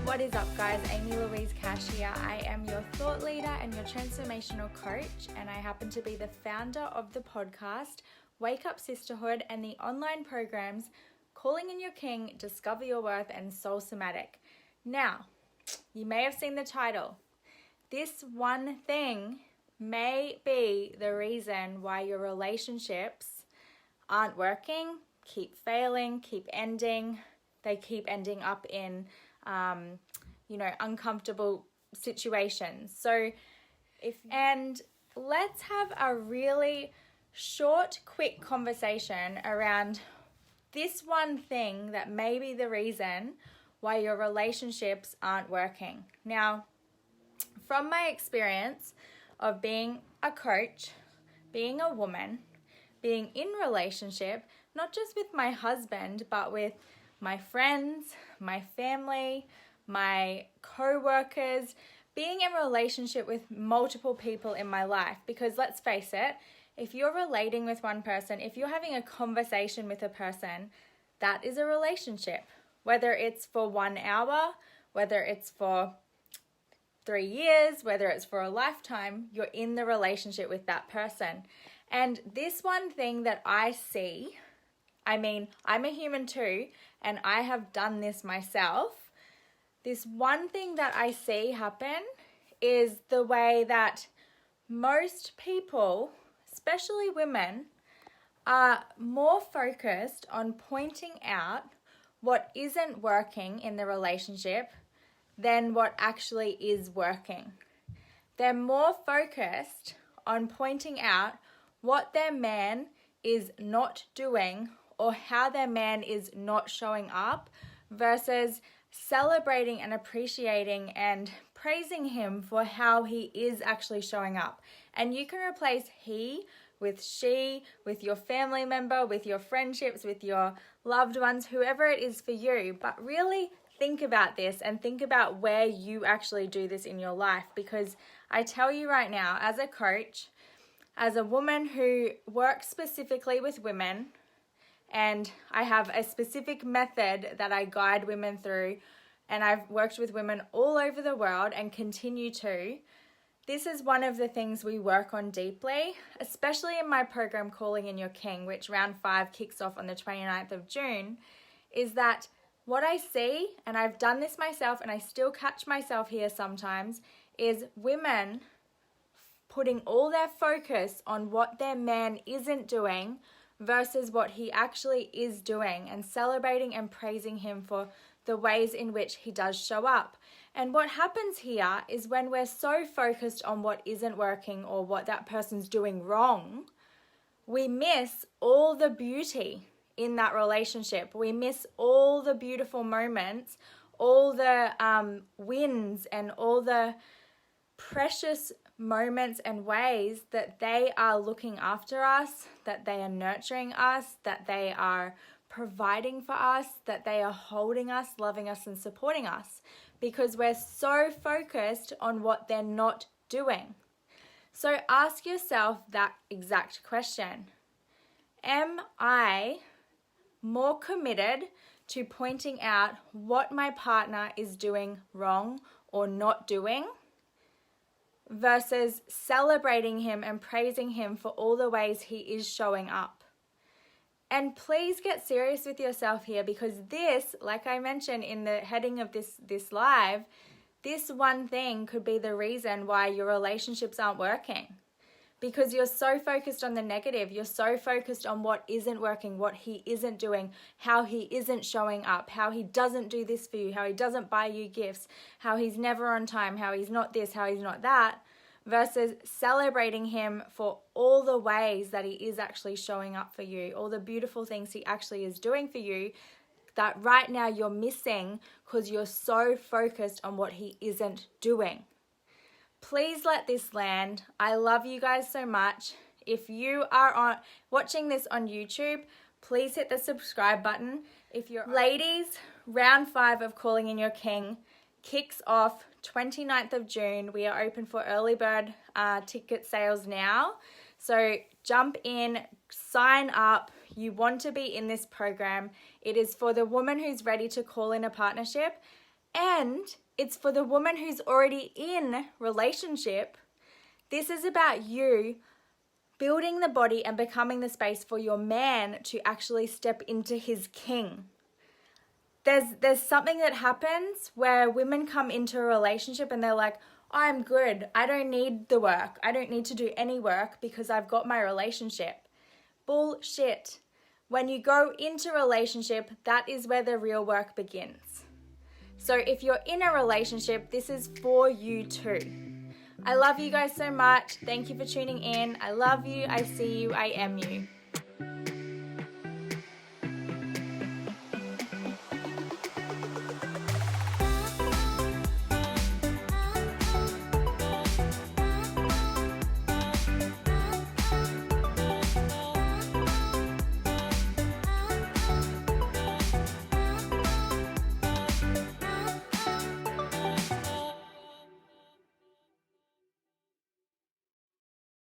What is up, guys? Amy Louise Cash here. I am your thought leader and your transformational coach, and I happen to be the founder of the podcast Wake Up Sisterhood and the online programs Calling in Your King, Discover Your Worth, and Soul Somatic. Now, you may have seen the title. This one thing may be the reason why your relationships aren't working, keep failing, keep ending. They keep ending up in, uncomfortable situations. And let's have a really short, quick conversation around this one thing that may be the reason why your relationships aren't working. Now, from my experience of being a coach, being a woman, being in relationship, not just with my husband, but with my friends, my family, my co-workers, being in relationship with multiple people in my life. Because let's face it, if you're relating with one person, if you're having a conversation with a person, that is a relationship. Whether it's for 1 hour, whether it's for 3 years, whether it's for a lifetime, you're in the relationship with that person. And this one thing that I see, I'm a human too, and I have done this myself. This one thing that I see happen is the way that most people, especially women, are more focused on pointing out what isn't working in the relationship than what actually is working. They're more focused on pointing out what their man is not doing or how their man is not showing up versus celebrating and appreciating and praising him for how he is actually showing up. And you can replace he with she, with your family member, with your friendships, with your loved ones, whoever it is for you. But really think about this and think about where you actually do this in your life, because I tell you right now, as a coach, as a woman who works specifically with women, and I have a specific method that I guide women through, and I've worked with women all over the world and continue to. This is one of the things we work on deeply, especially in my program Calling in Your King, which round 5 kicks off on the 29th of June, is that what I see, and I've done this myself and I still catch myself here sometimes, is women putting all their focus on what their man isn't doing versus what he actually is doing, and celebrating and praising him for the ways in which he does show up. And what happens here is when we're so focused on what isn't working or what that person's doing wrong, we miss all the beauty in that relationship. We miss all the beautiful moments, all the wins, and all the precious moments and ways that they are looking after us, that they are nurturing us, that they are providing for us, that they are holding us, loving us, and supporting us, because we're so focused on what they're not doing. So ask yourself that exact question. Am I more committed to pointing out what my partner is doing wrong or not doing, versus celebrating him and praising him for all the ways he is showing up? And please get serious with yourself here, because this, like I mentioned in the heading of this live, this one thing could be the reason why your relationships aren't working. Because you're so focused on the negative, you're so focused on what isn't working, what he isn't doing, how he isn't showing up, how he doesn't do this for you, how he doesn't buy you gifts, how he's never on time, how he's not this, how he's not that, versus celebrating him for all the ways that he is actually showing up for you, all the beautiful things he actually is doing for you that right now you're missing because you're so focused on what he isn't doing. Please let this land. I love you guys so much. If you are watching this on YouTube, please hit the subscribe button. If you're ladies, round 5 of Calling in Your King kicks off 29th of June. We are open for early bird ticket sales now. So jump in, sign up. You want to be in this program. It is for the woman who's ready to call in a partnership And it's for the woman who's already in relationship. This is about you building the body and becoming the space for your man to actually step into his king. There's something that happens where women come into a relationship and they're like, I'm good. I don't need the work. I don't need to do any work because I've got my relationship. Bullshit. When you go into a relationship, that is where the real work begins. So if you're in a relationship, this is for you too. I love you guys so much. Thank you for tuning in. I love you. I see you. I am you.